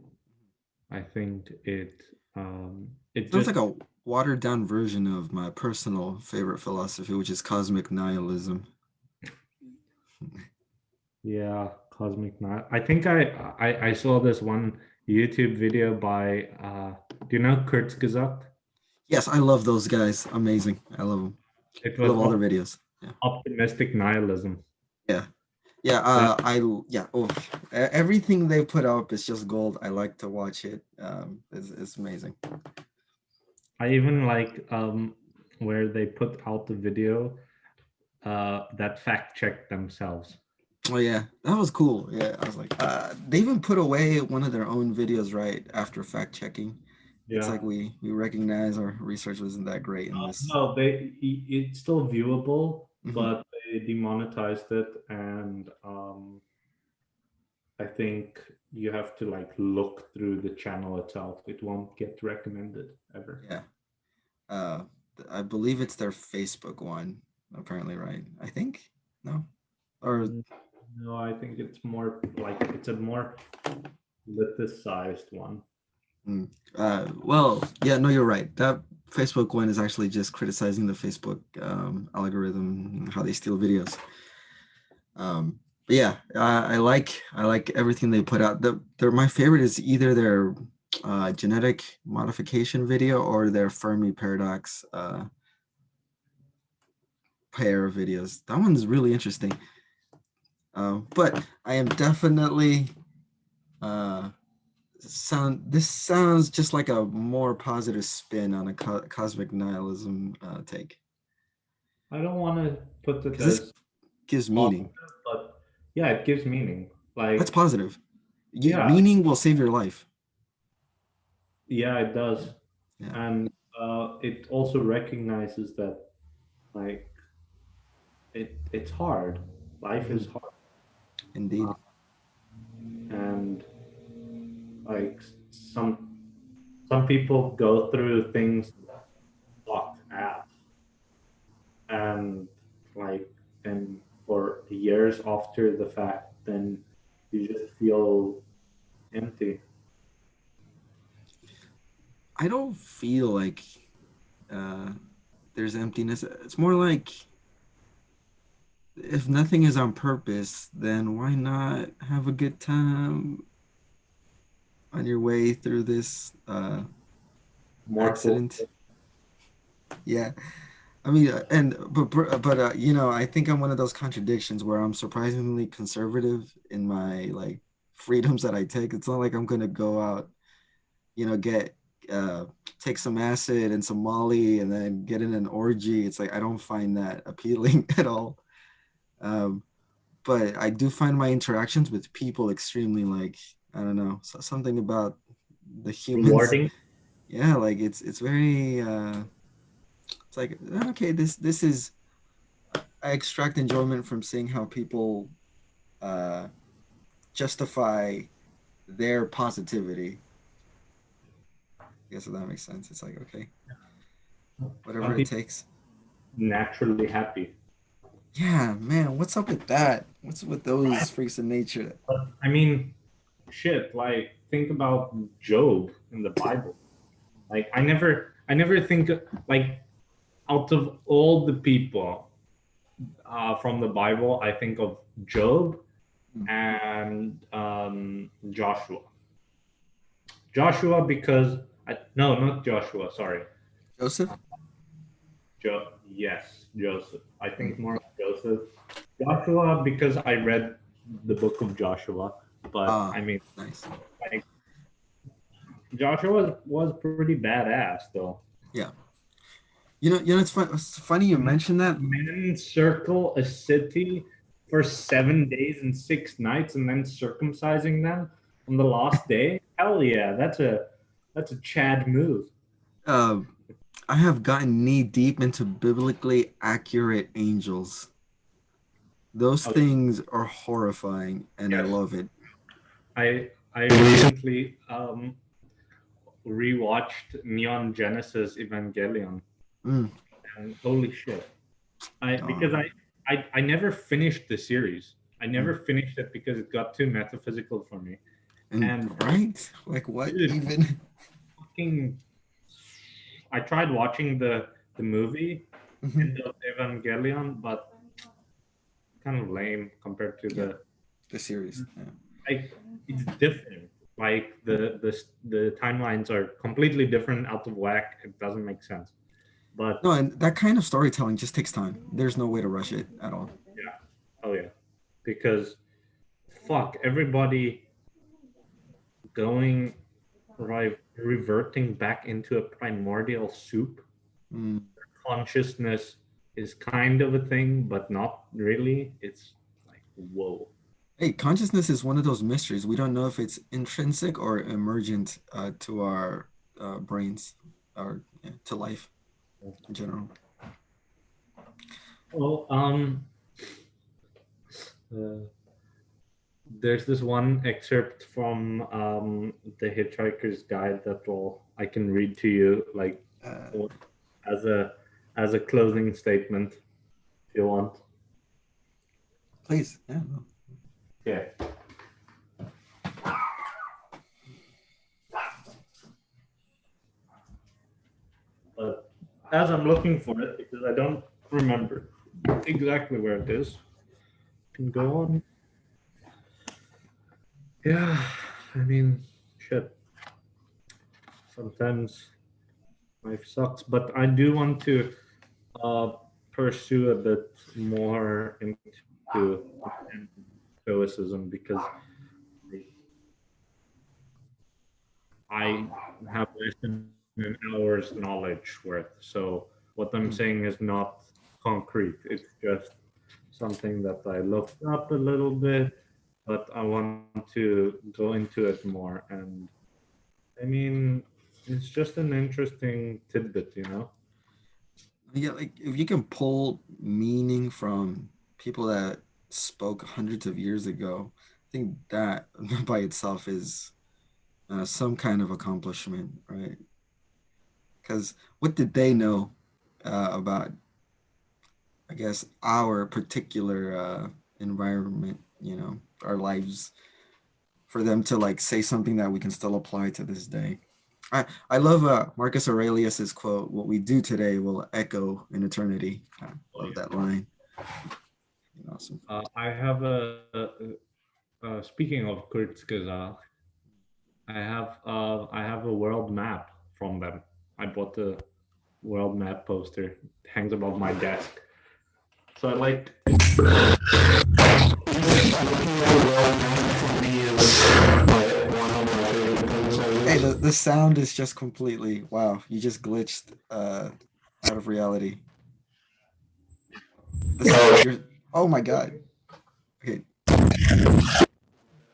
I think it sounds just like a watered down version of my personal favorite philosophy, which is cosmic nihilism. yeah, cosmic night. I think I saw this one YouTube video by do you know Goussard? Yes, I love those guys. Amazing. I love them. It I was love all their videos. Yeah. optimistic nihilism. Yeah. Yeah, That yeah, oh, everything they put up is just gold. I like to watch it. It's amazing. I even like where they put out the video that fact checked themselves. Oh yeah, that was cool. Yeah, I was like, they even put away one of their own videos right after fact checking. It's Yeah. like we recognize our research wasn't that great in this. No, it's still viewable, Hmm. but they demonetized it, and I think you have to like look through the channel itself. It won't get recommended ever. Yeah, uh, I believe it's their Facebook one. Apparently, right? I think no, or Mm, No, I think it's more like it's a more politicized one. Mm. Well, yeah, no, you're right. That Facebook one is actually just criticizing the Facebook algorithm, how they steal videos. But yeah, I like everything they put out. They're my favorite is either their genetic modification video or their Fermi paradox pair of videos. That one's really interesting. But I am definitely uh, this sounds just like a more positive spin on a cosmic nihilism take, I don't want to put it because this as gives positive, meaning. but yeah, it gives meaning. That's Like, positive. yeah, Meaning will save your life. yeah, it does, Yeah, and it also recognizes that like it's hard. Life hmm, is hard, indeed. and like some people go through things that suck ass, and like and for years after the fact, then you just feel empty. I don't feel like uh, there's emptiness. It's more like if nothing is on purpose, then why not have a good time on your way through this More cool. accident? Yeah, I mean, you know, I think I'm one of those contradictions where I'm surprisingly conservative in my like freedoms that I take. It's not like I'm gonna go out, you know, get uh take some acid and some Molly and then get in an orgy. It's like I don't find that appealing at all. Um, but I do find my interactions with people extremely like I don't know, something about the humans. Rewarding. Yeah, like it's very it's like okay, this is I extract enjoyment from seeing how people uh, justify their positivity. I guess if that makes sense. It's like, okay, whatever Some it people takes. naturally happy. Yeah, man, what's up with that? What's with those freaks of nature? But I mean, shit. Like, think about Job in the Bible. Like, I never think like out of all the people from the Bible, I think of Job and Joshua. Joshua because no, not Joshua. Sorry, Joseph? Yes, Joseph. I think Mm. more of Joseph. Joshua because I read the book of Joshua, but Ah, I mean, nice. like Joshua was pretty badass though. Yeah. It's funny you mentioned that. Men circle a city for 7 days and 6 nights, and then circumcising them on the last day. Hell yeah, that's a Chad move. Uh, I have gotten knee deep into biblically accurate angels. Those Oh, things are horrifying, and I yes, love it. I recently rewatched Neon Genesis Evangelion, Mm. and holy shit! I because Oh, I never finished the series. I mm. never finished it because it got too metaphysical for me. And And right? Like what dude, even? fucking, I tried watching the movie Mhm. End of Evangelion, but kind of lame compared to Yeah, the the series. Yeah. like it's different. Like the timelines are completely different, out of whack. It doesn't make sense. But No, and that kind of storytelling just takes time. There's no way to rush it at all. yeah, oh yeah, because fuck everybody going right reverting back into a primordial soup. Mm. Consciousness is kind of a thing, but not really. It's like whoa. Hey, consciousness is one of those mysteries. We don't know if it's intrinsic or emergent to our brains or yeah, to life in general. Well, uh, there's this one excerpt from the Hitchhiker's Guide that will I can read to you, like Uh, as a closing statement, if you want. Please, yeah. No. Okay. But as I'm looking for it, because I don't remember exactly where it is, can go on. Yeah, I mean, shit. Sometimes life sucks, but I do want to uh, pursue a bit more into stoicism because I have less than an hour's knowledge worth. So what I'm saying is not concrete. It's just something that I looked up a little bit, but I want to go into it more. And I mean, it's just an interesting tidbit. Yeah, like if you can pull meaning from people that spoke hundreds of years ago, I think that by itself is some kind of accomplishment, right? Because what did they know about, I guess, our particular environment, our lives, for them to like say something that we can still apply to this day. I love Marcus Aurelius's quote, "What we do today will echo in eternity." I Oh, love yeah. that line. Awesome. I have speaking of Kurzgesagt, I have a world map from them. I bought the world map poster. It hangs above my desk. So I like. Hey, the sound is just completely wow. You just glitched out of reality. You're, oh my god. Okay,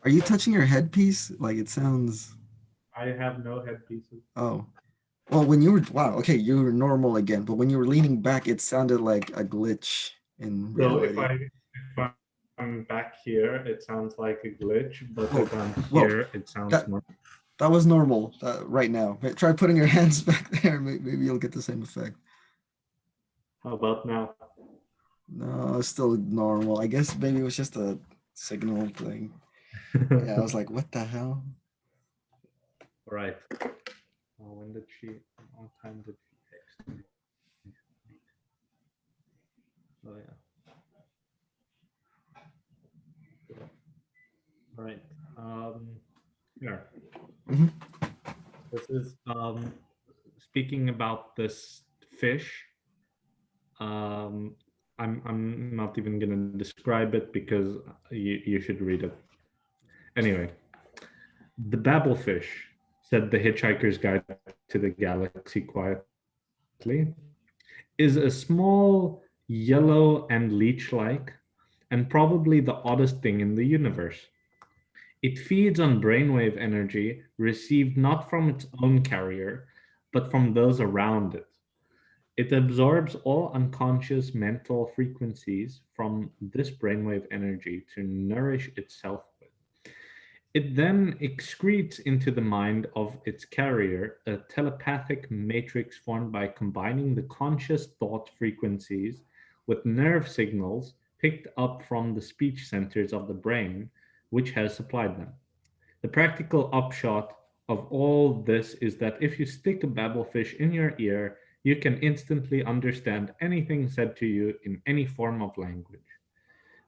are you touching your headpiece? Like it sounds. I have no headpieces. Oh, well, when you were wow. Okay, you were normal again, but when you were leaning back, it sounded like a glitch in So reality. if I'm back here, it sounds like a glitch, but Whoa, if I'm whoa. here, it sounds That more. that was normal right now. Try putting your hands back there. Maybe you'll get the same effect. How about now? No, it's still normal. I guess maybe it was just a signal thing. Yeah, I was like, what the hell? Right. When did she? What time did she text me? Oh yeah. Right. Here. Mhm. This is speaking about this fish. Um, I'm not even gonna describe it because you should read it. Anyway, the babblefish, said the Hitchhiker's Guide to the Galaxy quietly, is a small yellow and leech-like, and probably the oddest thing in the universe. It feeds on brainwave energy received not from its own carrier, but from those around it. It absorbs all unconscious mental frequencies from this brainwave energy to nourish itself with. It then excretes into the mind of its carrier a telepathic matrix formed by combining the conscious thought frequencies with nerve signals picked up from the speech centers of the brain, which has supplied them. The practical upshot of all this is that if you stick a babblefish in your ear, you can instantly understand anything said to you in any form of language.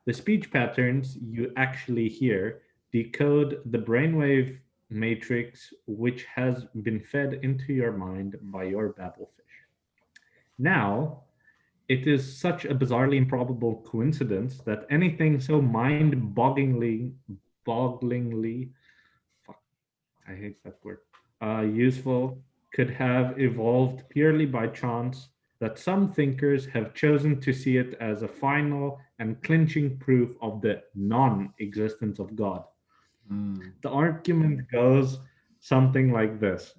The speech patterns you actually hear decode the brainwave matrix which has been fed into your mind by your babblefish. Now, it is such a bizarrely improbable coincidence that anything so bogglingly, fuck, I hate that word, useful could have evolved purely by chance, that some thinkers have chosen to see it as a final and clinching proof of the non existence of God. Mm. The argument goes something like this: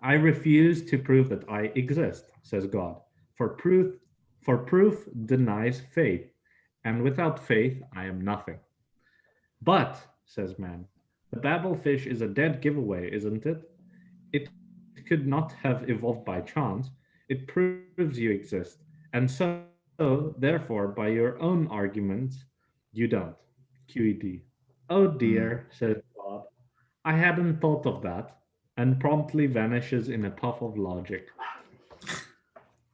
I refuse to prove that I exist, says God, for proof denies faith, and without faith I am nothing. But, says man, the babblefish is a dead giveaway, isn't it? It could not have evolved by chance. It proves you exist. And so, therefore, by your own arguments, you don't. QED. Oh Hmm. dear, says Bob. I hadn't thought of that, and promptly vanishes in a puff of logic.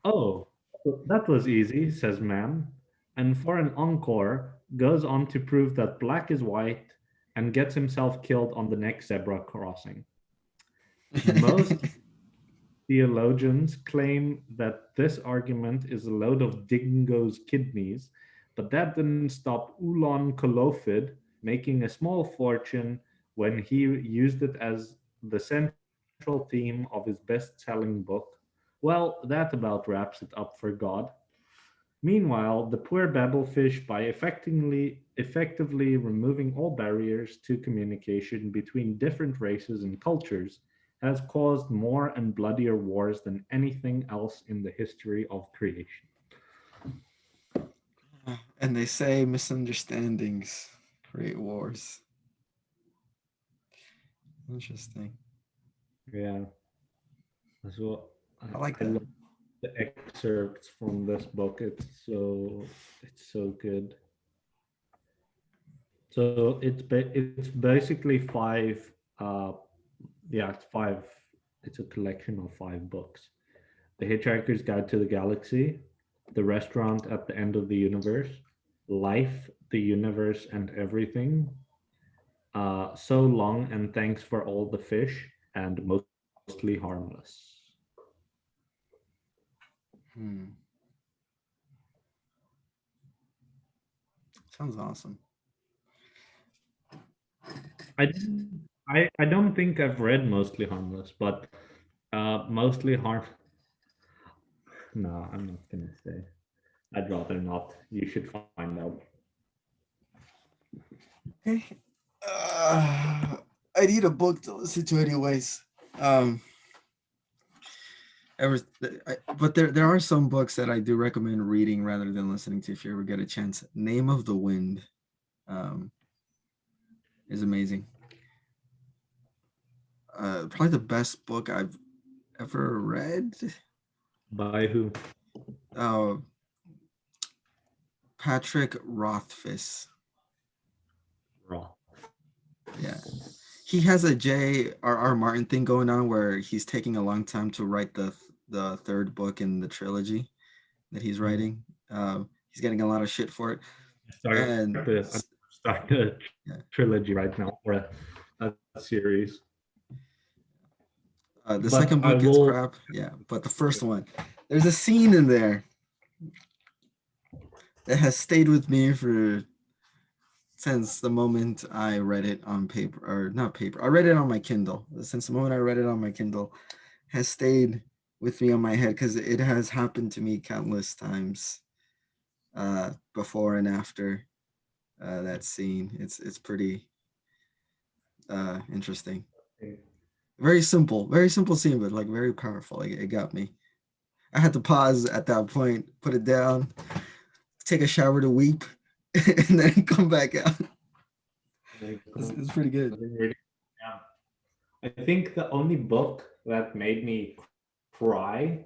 Oh, that was easy, says Man, and for an encore, goes on to prove that black is white and gets himself killed on the next zebra crossing. Most theologians claim that this argument is a load of dingo's kidneys, but that didn't stop Ulan Kolofid making a small fortune when he used it as the central theme of his best-selling book. Well, that about wraps it up for God. Meanwhile, the poor babblefish, by effectively removing all barriers to communication between different races and cultures, has caused more and bloodier wars than anything else in the history of creation. And they say misunderstandings create wars. Interesting. Yeah, so I like I that. love the excerpts from this book. It's so good. So it's basically five. Yeah, it's five. It's a collection of five books. The Hitchhiker's Guide to the Galaxy, The Restaurant at the End of the Universe, Life, the Universe, and Everything, So Long and Thanks for All the Fish, and Mostly Harmless. Hmm. Sounds awesome. I don't think I've read Mostly Harmless, but Mostly Harm. No, I'm not gonna say. I'd rather not. You should find out. Okay. I need a book to listen to anyways. Um, ever, but there are some books that I do recommend reading rather than listening to if you ever get a chance. Name of the Wind, um, is amazing. Probably the best book I've ever read. By who? Uh, Patrick Rothfuss. Raw. Yeah, he has a J.R.R. Martin thing going on where he's taking a long time to write the third book in the trilogy that he's Mm. writing. He's getting a lot of shit for it, Start and the start the yeah, trilogy right now or a series. the But second I book gets will. crap. Yeah, but the first one, there's a scene in there that has stayed with me for since the moment I read it on paper, or not paper. I read it on my Kindle. Since the moment I read it on my Kindle, has stayed with me on my head because it has happened to me countless times, before and after that scene. It's pretty interesting. Very simple scene, but like very powerful. Like it got me. I had to pause at that point, put it down, take a shower to weep, and then come back out. It's pretty good. Yeah. I think the only book that made me cry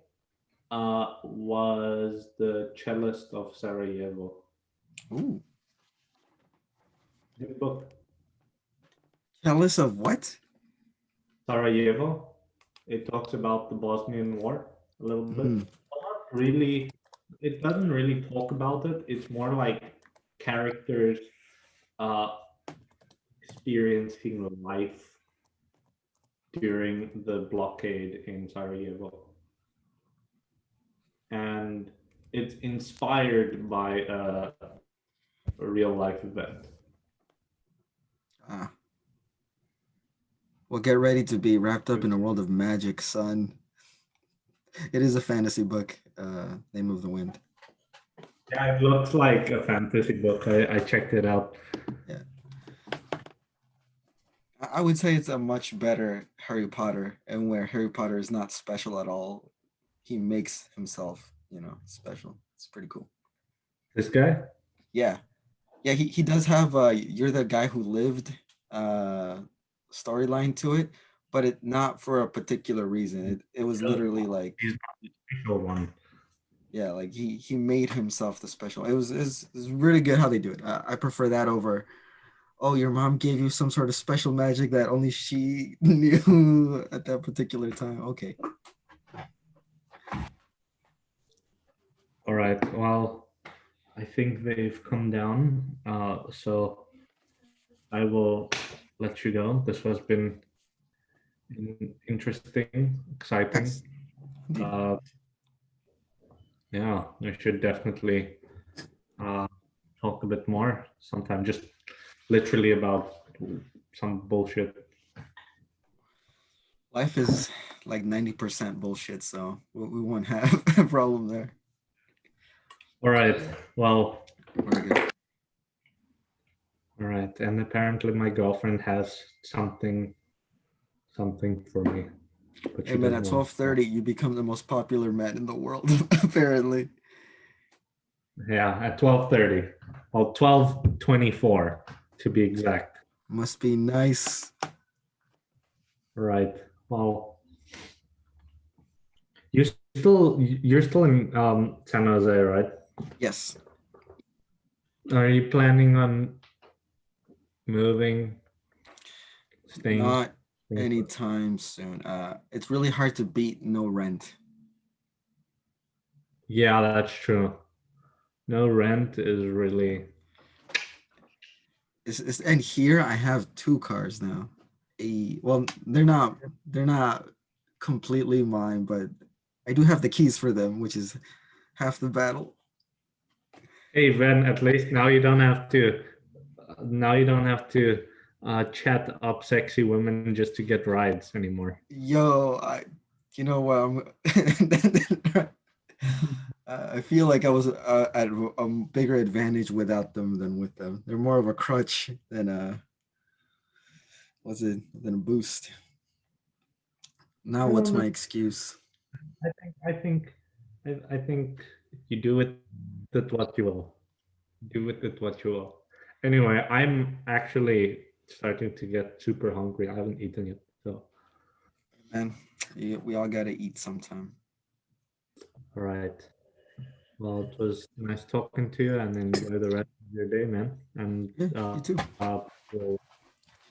was The Cellist of Sarajevo. Ooh, Good book. jealous of what? Sarajevo. It talks about the Bosnian War a little bit. Mm, Not really. It doesn't really talk about it. It's more like characters uh, experiencing life during the blockade in Sarajevo, and it's inspired by a real life event. ah, well, get ready to be wrapped up in a world of magic, son. It is a fantasy book. Name of the Wind. Yeah, it looks like a fantasy book. I checked it out. Yeah, I would say it's a much better Harry Potter, and where Harry Potter is not special at all, he makes himself, special. It's pretty cool. This guy? Yeah, yeah. He does have "You're the Guy Who Lived" uh storyline to it, but it not for a particular reason. It was literally like, He's not the official one. yeah, like he made himself the special. It was really good how they do it. I prefer that Oh, your mom gave you some sort of special magic that only she knew at that particular time. Okay. All right. Well, I think they've come down. So I will let you go. This has been interesting, exciting. Yes. Indeed. Uh, yeah, we should definitely uh, talk a bit more sometime. Just literally about some bullshit. Life is like 90% bullshit, so we won't have a problem there. All right. Well, Very good. all right. And apparently my girlfriend has something for me, but Hey she man, doesn't at want. 12:30, you become the most popular man in the world, apparently. Yeah, at 12:30. Well, 12:24 to be exact. Must be nice. Right. Well, you're still in San Jose, right? Yes. Are you planning on moving, staying, Not staying put? anytime soon. It's really hard to beat no rent. Yeah, that's true. No rent is really. And here I have two cars now. Well, they're not completely mine, but I do have the keys for them, which is half the battle. Hey, Ben. At least now you don't have to. Now you don't have to chat up sexy women just to get rides anymore. Yo, you know what? I feel like I was at a bigger advantage without them than with them. They're more of a crutch than than a boost. Now, I what's don't know. my excuse? I think you do it with what you will. Do with it what you will. Anyway, I'm actually starting to get super hungry. I haven't eaten yet. So, Man, we all gotta eat sometime. all right. Well, it was nice talking to you, and enjoy the rest of your day, man. And Yeah, you too. we'll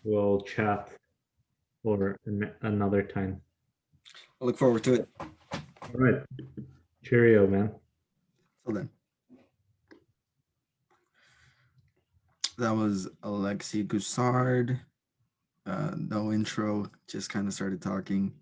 we'll chat for another time. I look forward to it. All right. Cheerio, man. Till then, that was Aleksey Goussard. No intro, just kind of started talking.